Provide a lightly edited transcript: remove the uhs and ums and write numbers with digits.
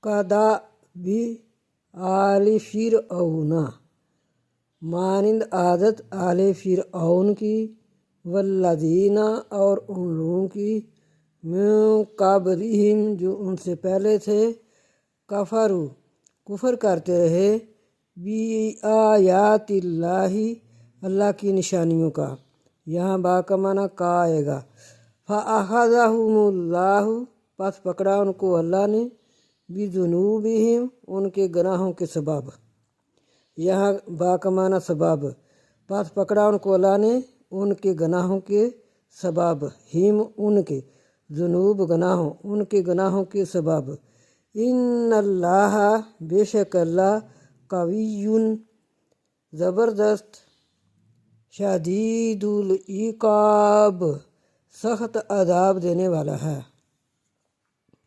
کدا بھی آل فرعون، مانند عادت آل فرعون کی، والذین اور ان لوگوں کی، من قبلہم جو ان سے پہلے تھے، کفروا کفر کرتے رہے، بآیات اللہ اللہ کی نشانیوں کا۔ یہاں با کا معنی کا آئے گا۔ فأخذہم اللہ پس پکڑا ان کو اللہ نے، بذنوبہم ان کے گناہوں کے سبب۔ یہاں با کا معنی سبب، پس پکڑا ان کو اللہ نے ان کے گناہوں کے سبب، ہم ان کے، ذنوب گناہوں، ان کے گناہوں کے سبب۔ ان اللہ بے شک اللہ، قوی زبردست، شدید العقاب سخت عذاب دینے والا ہے۔